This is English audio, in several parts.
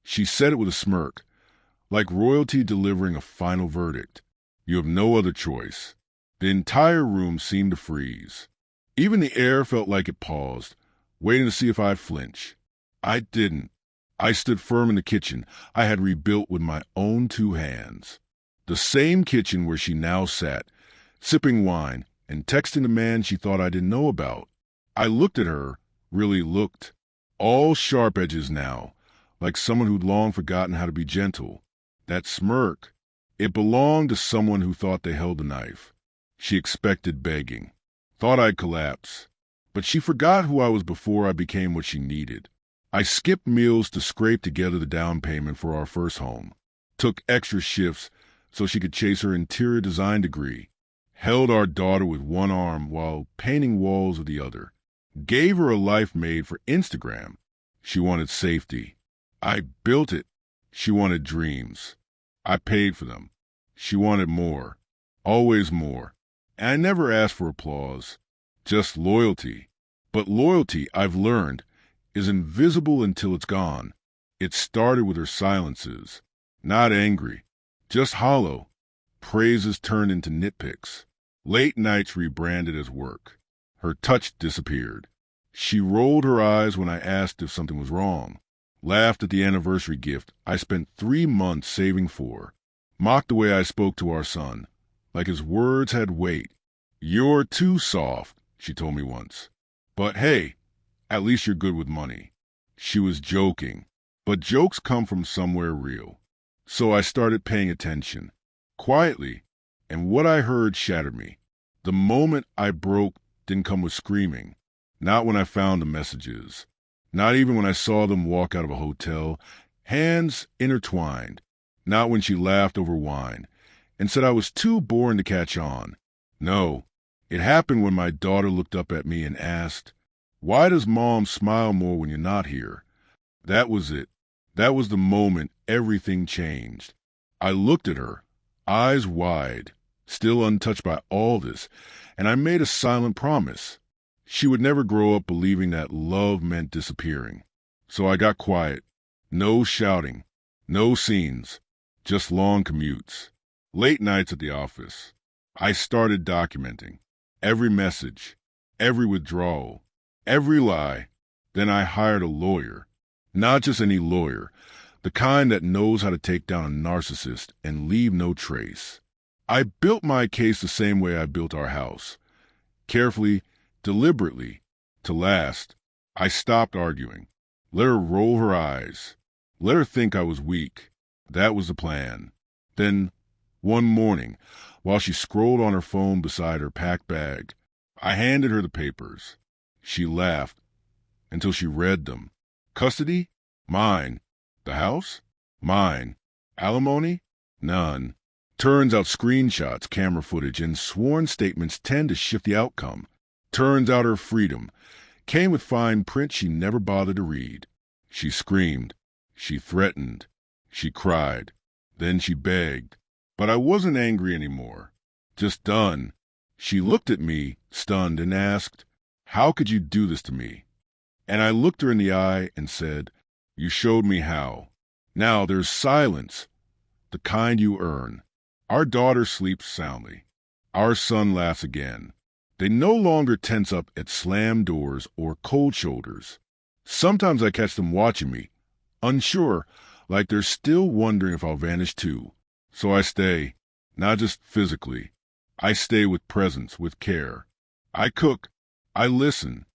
She said it with a smirk, like royalty delivering a final verdict. You have no other choice. The entire room seemed to freeze. Even the air felt like it paused, waiting to see if I'd flinch. I didn't. I stood firm in the kitchen I had rebuilt with my own 2 hands. The same kitchen where she now sat, sipping wine and texting the man she thought I didn't know about. I looked at her, really looked. All sharp edges now, like someone who'd long forgotten how to be gentle. That smirk, it belonged to someone who thought they held the knife. She expected begging, thought I'd collapse. But she forgot who I was before I became what she needed. I skipped meals to scrape together the down payment for our first home, took extra shifts so she could chase her interior design degree, held our daughter with one arm while painting walls with the other, gave her a life made for Instagram. She wanted safety. I built it. She wanted dreams. I paid for them. She wanted more, always more. And I never asked for applause, just loyalty. But loyalty, I've learned, is invisible until it's gone. It started with her silences, not angry, just hollow. Praises turned into nitpicks. Late nights rebranded as work. Her touch disappeared. She rolled her eyes when I asked if something was wrong, laughed at the anniversary gift I spent 3 months saving for, mocked the way I spoke to our son, like his words had weight. You're too soft, she told me once. But hey, at least you're good with money. She was joking, but jokes come from somewhere real. So I started paying attention, quietly, and what I heard shattered me. The moment I broke didn't come with screaming, not when I found the messages, not even when I saw them walk out of a hotel, hands intertwined, not when she laughed over wine and said I was too boring to catch on. No, it happened when my daughter looked up at me and asked, "Why does Mom smile more when you're not here?" That was it. That was the moment everything changed. I looked at her, eyes wide, still untouched by all this, and I made a silent promise. She would never grow up believing that love meant disappearing. So I got quiet. No shouting, no scenes, just long commutes, late nights at the office. I started documenting every message, every withdrawal, every lie. Then I hired a lawyer. Not just any lawyer, the kind that knows how to take down a narcissist and leave no trace. I built my case the same way I built our house. Carefully, deliberately, to last. I stopped arguing. Let her roll her eyes. Let her think I was weak. That was the plan. Then, one morning, while she scrolled on her phone beside her packed bag, I handed her the papers. She laughed until she read them. Custody? Mine. The house? Mine. Alimony? None. Turns out screenshots, camera footage, and sworn statements tend to shift the outcome. Turns out her freedom came with fine print she never bothered to read. She screamed. She threatened. She cried. Then she begged. But I wasn't angry anymore. Just done. She looked at me, stunned, and asked, "How could you do this to me?" And I looked her in the eye and said, "You showed me how. Now there's silence, the kind you earn." Our daughter sleeps soundly. Our son laughs again. They no longer tense up at slammed doors or cold shoulders. Sometimes I catch them watching me, unsure, like they're still wondering if I'll vanish too. So I stay, not just physically. I stay with presence, with care. I cook. I listen.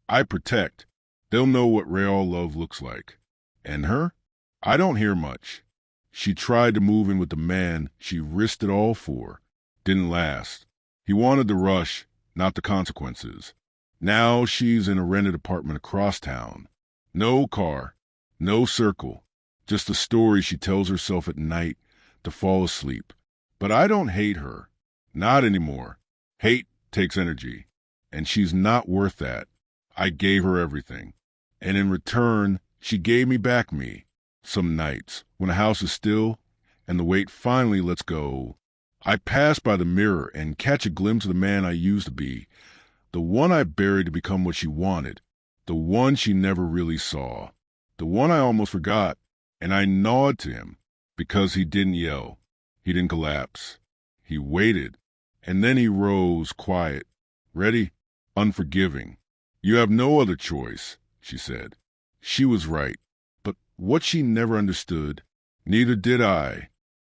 I protect. They'll know what real love looks like. And her? I don't hear much. She tried to move in with the man she risked it all for. Didn't last. He wanted the rush, not the consequences. Now she's in a rented apartment across town. No car, no circle, just a story she tells herself at night to fall asleep. But I don't hate her. Not anymore. Hate takes energy, and she's not worth that. I gave her everything, and in return, she gave me back me. Some nights, when the house is still and the weight finally lets go, I pass by the mirror and catch a glimpse of the man I used to be, the one I buried to become what she wanted, the one she never really saw, the one I almost forgot. And I gnawed to him because he didn't yell. He didn't collapse. He waited, and then he rose, quiet, ready, unforgiving. You have no other choice, she said. She was right. But what she never understood, neither did I,